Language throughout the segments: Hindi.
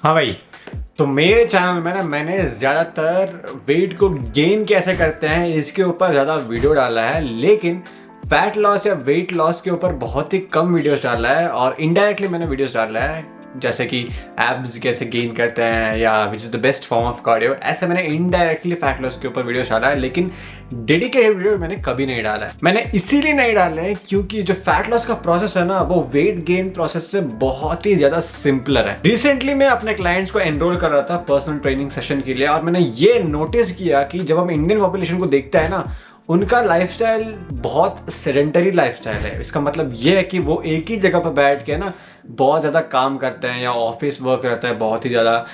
हाँ भाई, तो मेरे चैनल में ना मैंने ज़्यादातर वेट को गेन कैसे करते हैं इसके ऊपर ज़्यादा वीडियो डाला है, लेकिन फैट लॉस या वेट लॉस के ऊपर बहुत ही कम वीडियोस डाला है। और इनडायरेक्टली मैंने वीडियोस डाला है जैसे कि एब्स कैसे गेन करते हैं या which is the best form of cardio, ऐसे मैंने इनडायरेक्टली फैट लॉस के ऊपर वीडियोस डाला है, लेकिन डेडिकेटेड वीडियो मैंने कभी नहीं डाला है। मैंने इसीलिए नहीं डाले हैं क्योंकि जो फैट लॉस का प्रोसेस है ना वो वेट गेन प्रोसेस से बहुत ही ज्यादा सिंपलर है। रिसेंटली मैं अपने क्लाइंट्स को एनरोल कर रहा था पर्सनल ट्रेनिंग सेशन के लिए, और मैंने ये नोटिस किया कि जब हम इंडियन पॉपुलेशन को देखते हैं ना, उनका लाइफस्टाइल बहुत सेडेंटरी लाइफस्टाइल है। इसका मतलब ये है कि वो एक ही जगह पर बैठ के ना बहुत ज़्यादा काम करते हैं या ऑफिस वर्क रहता है बहुत ही ज़्यादा,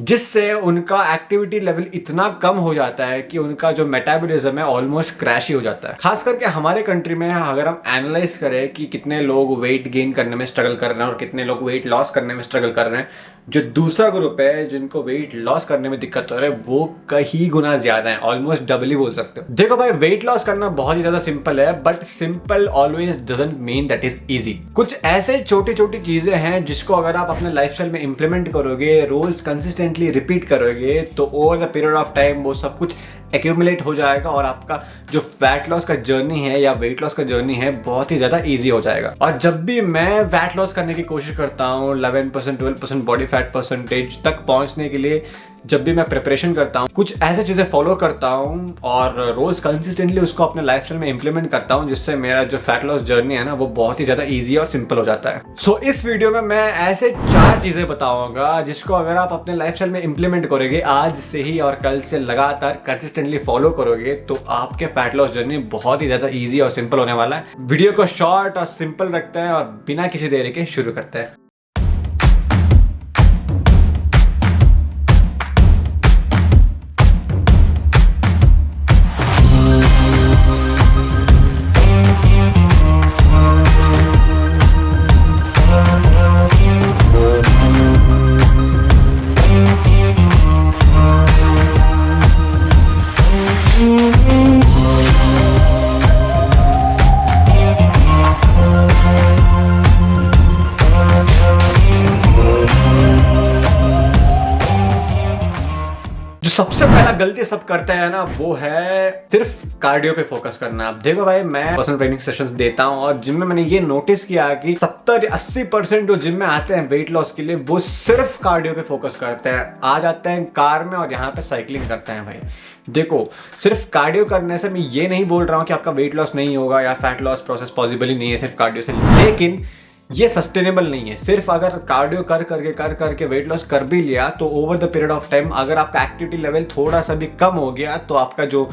जिससे उनका एक्टिविटी लेवल इतना कम हो जाता है कि उनका जो मेटाबॉलिज्म है ऑलमोस्ट क्रैश ही हो जाता है। खास करके हमारे कंट्री में अगर हम एनालाइज करें कि कितने लोग वेट गेन करने में स्ट्रगल कर रहे हैं और कितने लोग वेट लॉस करने में स्ट्रगल कर रहे हैं, जो दूसरा ग्रुप है जिनको वेट लॉस करने में दिक्कत हो रहा है वो कई गुना ज्यादा है, ऑलमोस्ट डबल ही बोल सकते हो। देखो भाई, वेट लॉस करना बहुत ही ज्यादा सिंपल है, but simple always doesn't mean that is easy. कुछ ऐसे छोटी छोटी चीजें हैं जिसको अगर आप अपने लाइफस्टाइल में इंप्लीमेंट करोगे, रोज कंसिस्टेंटली रिपीट करोगे, तो over the period of time वो सब कुछ एक्यूमुलेट हो जाएगा और आपका जो फैट लॉस का जर्नी है या वेट लॉस का जर्नी है बहुत ही ज्यादा इजी हो जाएगा। और जब भी मैं वेट लॉस करने की कोशिश करता हूँ 11% 12% बॉडी फैट परसेंटेज तक पहुंचने के लिए, जब भी मैं प्रिपरेशन करता हूँ, कुछ ऐसे चीजें फॉलो करता हूँ और रोज कंसिस्टेंटली उसको अपने लाइफस्टाइल में इंप्लीमेंट करता हूँ, जिससे मेरा जो फैट लॉस जर्नी है ना वो बहुत ही ज्यादा इजी और सिंपल हो जाता है। सो इस वीडियो में मैं ऐसे 4 चीजें बताऊंगा जिसको अगर आप अपने लाइफस्टाइल में इंप्लीमेंट करोगे आज से ही और कल से लगातार कंसिस्टेंटली फॉलो करोगे, तो आपके फैट लॉस जर्नी बहुत ही ज्यादा इजी और सिंपल होने वाला है। वीडियो को शॉर्ट और सिंपल रखते हैं और बिना किसी देरी के शुरू करते हैं। जो सबसे पहला गलती सब करते हैं ना वो है सिर्फ कार्डियो पे फोकस करना। अब देखो भाई, मैं पर्सनल ट्रेनिंग सेशंस देता हूँ और जिम में मैंने ये नोटिस किया कि 70-80% जो जिम में आते हैं वेट लॉस के लिए वो सिर्फ कार्डियो पे फोकस करते हैं। आ जाते हैं कार में और यहाँ पे साइकिलिंग करते हैं। भाई देखो, सिर्फ कार्डियो करने से मैं ये नहीं बोल रहा हूँ कि आपका वेट लॉस नहीं होगा या फैट लॉस प्रोसेस पॉसिबल ही नहीं है सिर्फ कार्डियो से, लेकिन ये सस्टेनेबल नहीं है। सिर्फ अगर कार्डियो कर करके वेट लॉस कर भी लिया तो over the period of time अगर आपका एक्टिविटी लेवल थोड़ा सा भी कम हो गया तो आपका जो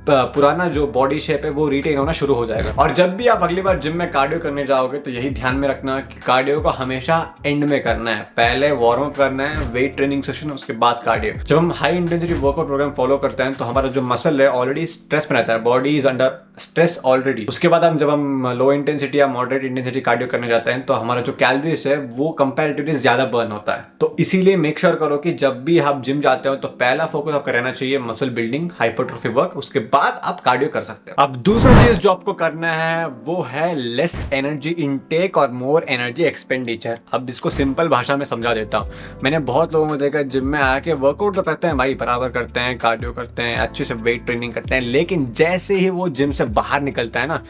पुराना जो बॉडी शेप है वो रिटेन होना शुरू हो जाएगा। और जब भी आप अगली बार जिम में कार्डियो करने जाओगे तो यही ध्यान में रखना कि कार्डियो को हमेशा एंड में करना है। पहले वार्म अप करना है, वेट ट्रेनिंग सेशन, उसके बाद कार्डियो। जब हम high intensity workout programme follow करते हैं तो हमारा जो मसल है ऑलरेडी स्ट्रेस में रहता है, body is under stress already. उसके बाद जब हम लो इंटेंसिटी या मॉडरेट इंटेंसिटी कार्डियो करने जाते हैं तो हमारा जो कैलोरीज है वो कंपैरेटिवली ज्यादा बर्न होता है। तो इसीलिए मेक श्योर करो कि जब भी आप जिम जाते हो तो पहला फोकस आपका रहना चाहिए मसल बिल्डिंग, हाइपरट्रोफी वर्क, उसके बाद आप कार्डियो कर सकते हो। अब दूसरा चीज जो आपको करना है वो है लेस एनर्जी इनटेक और मोर एनर्जी एक्सपेंडिचर। अब इसको सिंपल भाषा में समझा देता हूँ। मैंने बहुत लोगों को देखा जिम में आके वर्कआउट तो करते हैं भाई, बराबर करते हैं, कार्डियो करते हैं, अच्छे से वेट ट्रेनिंग करते हैं, लेकिन जैसे ही वो जिम से बाहर निकलता है ना,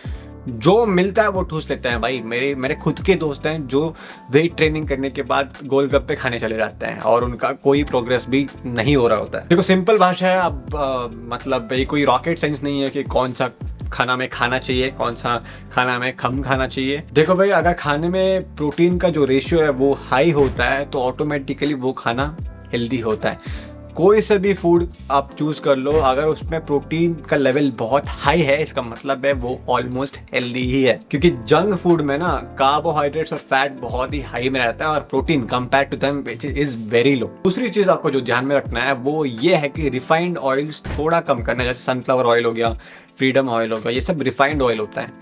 जो मिलता है वो ठूस लेते हैं। भाई मेरे खुद के दोस्त हैं जो वेट ट्रेनिंग करने के बाद गोलगप्पे खाने चले जाते हैं और उनका कोई प्रोग्रेस भी नहीं हो रहा होता है। देखो सिंपल भाषा है। अब मतलब ये कोई रॉकेट साइंस नहीं है कि कौन सा खाना में खाना चाहिए, कौन सा खाना में कम खाना चाहिए। देखो भाई, अगर खाने में प्रोटीन का जो रेशियो है वो हाई होता है तो ऑटोमेटिकली वो खाना हेल्दी होता है। कोई से भी फूड आप चूज कर लो, अगर उसमें प्रोटीन का लेवल बहुत हाई है इसका मतलब है वो ऑलमोस्ट हेल्दी ही है, क्योंकि जंक फूड में ना कार्बोहाइड्रेट्स और फैट बहुत ही हाई में रहता है और protein compare to them which is very low. दूसरी चीज आपको जो ध्यान में रखना है वो ये है कि रिफाइंड ऑयल्स थोड़ा कम करना है। जैसे सनफ्लावर ऑयल हो गया, फ्रीडम ऑयल हो गया, ये सब रिफाइंड ऑयल होता है।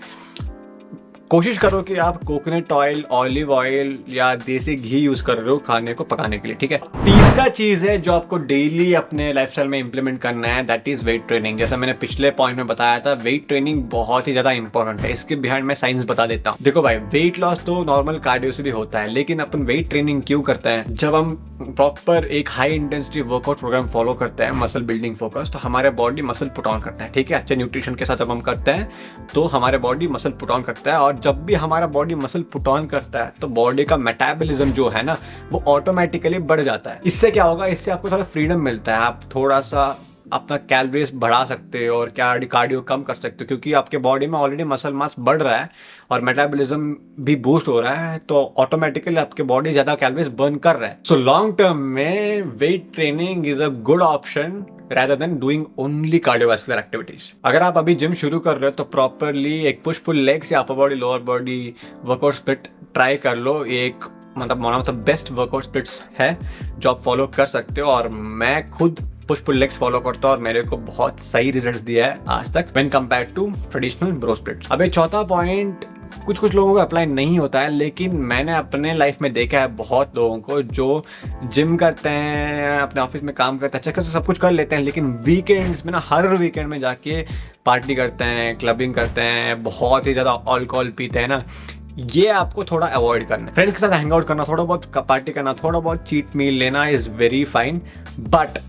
कोशिश करो कि आप कोकोनट ऑयल, ऑलिव ऑयल या देसी घी यूज कर रहे हो खाने को पकाने के लिए, ठीक है। तीसरा चीज है जो आपको डेली अपने लाइफस्टाइल में इंप्लीमेंट करना है, दैट इज वेट ट्रेनिंग। जैसा मैंने पिछले पॉइंट में बताया था, वेट ट्रेनिंग बहुत ही ज्यादा इंपॉर्टेंट है। इसके बिहाइंड मैं साइंस बता देता हूँ। देखो भाई, वेट लॉस तो नॉर्मल कार्डियो से भी होता है, लेकिन अपन वेट ट्रेनिंग क्यों करते हैं? जब हम प्रॉपर एक high intensity workout programme follow करते हैं, मसल बिल्डिंग फोकस, तो हमारे बॉडी मसल पुट ऑन करता है, ठीक है। अच्छे न्यूट्रिशन के साथ जब हम करते हैं तो हमारे बॉडी मसल पुट ऑन करता है, और जब भी हमारा बॉडी मसल पुट ऑन करता है तो बॉडी का मेटाबॉलिज्म जो है ना, वो ऑटोमेटिकली बढ़ जाता है। इससे क्या होगा? इससे आपको थोड़ा फ्रीडम मिलता है, आप थोड़ा सा अपना कैलोरीज बढ़ा सकते हो और कार्डियो कम कर सकते हो, क्योंकि आपके बॉडी में ऑलरेडी मसल मास बढ़ रहा है और मेटाबॉलिज्म भी बूस्ट हो रहा है, तो ऑटोमेटिकली आपके बॉडी ज्यादा कैलोरीज बर्न कर रहा है। सो लॉन्ग टर्म में weight training is a good option rather than doing only cardiovascular activities। अगर आप अभी जिम शुरू कर रहे हो तो प्रॉपरली एक पुश पुल लेग्स या upper body lower body workout split try कर लो। एक मतलब one of the best workout splits है जो आप फॉलो कर सकते हो, और मैं खुद पुश पुल लेग्स फॉलो करता हूँ और मेरे को बहुत सही रिजल्ट्स दिया है आज तक when compared to traditional bro splits. अब एक चौथा पॉइंट कुछ लोगों को अप्लाई नहीं होता है, लेकिन मैंने अपने लाइफ में देखा है बहुत लोगों को जो जिम करते हैं, अपने ऑफिस में काम करते हैं, अच्छा खासा सब कुछ कर लेते हैं, लेकिन वीकेंड्स में ना, हर वीकेंड में जाके पार्टी करते हैं, क्लबिंग करते हैं, बहुत ही ज़्यादा अल्कोहल पीते हैं ना। ये आपको थोड़ा अवॉइड करना है। फ्रेंड्स के साथ हैंग आउट करना, थोड़ा बहुत पार्टी करना, थोड़ा बहुत चीट मील लेना is very fine, but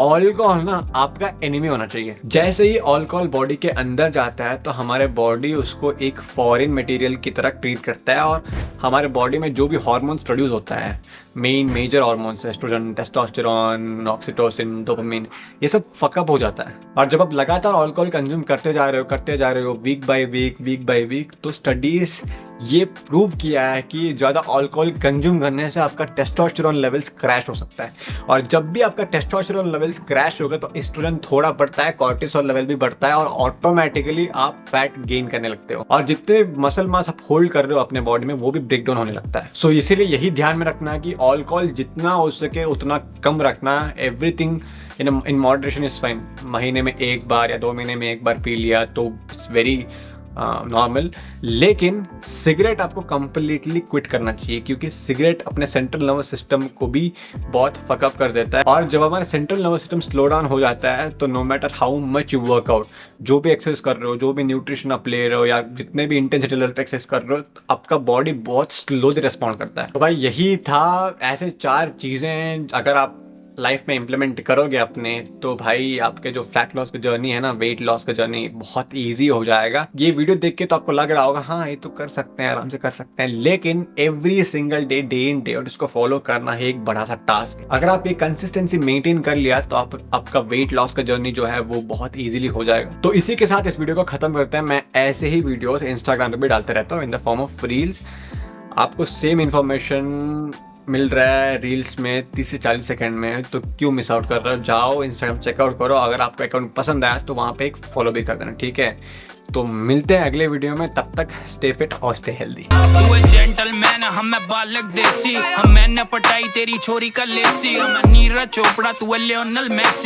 alcohol ना आपका एनिमी होना चाहिए। जैसे ही अल्कोहल बॉडी के अंदर जाता है तो हमारे बॉडी उसको एक फॉरेन मटेरियल की तरह ट्रीट करता है, और हमारे बॉडी में जो भी हार्मोन्स प्रोड्यूस होता है, major hormones, estrogen, testosterone, oxytocin, dopamine, ये सब फकअप हो जाता है। और जब आप लगातार अल्कोहल कंज्यूम करते जा रहे हो वीक बाय वीक, तो स्टडीज ये प्रूव किया है कि ज़्यादा अल्कोहल कंज्यूम करने से आपका टेस्टोस्टेरोन लेवल्स क्रैश हो सकता है, और जब भी आपका टेस्टोस्टेरोन लेवल्स क्रैश होगा तो एस्ट्रोजन थोड़ा बढ़ता है, कॉर्टिसोल लेवल भी बढ़ता है, और ऑटोमेटिकली आप फैट गेन करने लगते हो, और जितने मसल मास आप होल्ड कर रहे हो अपने बॉडी में वो भी ब्रेक डाउन होने लगता है। सो इसीलिए यही ध्यान में रखना है कि अल्कोहल जितना हो सके उतना कम रखना। Everything in moderation is fine. महीने में एक बार या 2 महीने में एक बार पी लिया तो इट्स वेरी नॉर्मल, लेकिन सिगरेट आपको कंप्लीटली क्विट करना चाहिए, क्योंकि सिगरेट अपने सेंट्रल नर्वस सिस्टम को भी बहुत फकअप कर देता है, और जब हमारा central nervous system slow down हो जाता है तो no matter how much you work out, जो भी एक्सरसाइज कर रहे हो, जो भी न्यूट्रिशन आप ले रहे हो, या जितने भी इंटेंसिटी लेवल पे एक्सरसाइज कर रहे हो, आपका बॉडी बहुत स्लोली रिस्पॉन्ड करता है। तो भाई यही था, ऐसे 4 चीज़ें अगर आप लाइफ में इम्प्लीमेंट करोगे अपने, तो भाई आपके जो फैट लॉस की जर्नी है ना, वेट लॉस का जर्नी बहुत इजी हो जाएगा। ये वीडियो देख के तो आपको लग रहा होगा हाँ ये तो कर सकते हैं, आराम से कर सकते हैं, लेकिन every single day in day out इसको फॉलो करना है एक बड़ा सा टास्क है। अगर आप ये कंसिस्टेंसी मेंटेन कर लिया तो आपका वेट लॉस का जर्नी जो है वो बहुत ईजिली हो जाएगा। तो इसी के साथ इस वीडियो को खत्म करते हैं। मैं ऐसे ही वीडियोस इंस्टाग्राम पे भी डालते रहता हूँ in the form of reels. आपको सेम इन्फॉर्मेशन मिल रहा है रील्स में 30 से 40 सेकंड में, तो क्यों मिस आउट कर रहे हो? जाओ इंस्टाग्राम चेकआउट करो, अगर आपको अकाउंट पसंद आया तो वहाँ पे एक फॉलो भी कर देना, ठीक है। तो मिलते हैं अगले वीडियो में, तब तक स्टे फिट और स्टे हेल्दी। जेंटलमैन हम बालक देसी, हम मैंने पटाई तेरी छोरी का लेसी, हम नीरज चोपड़ा तू लियोनेल मेसी।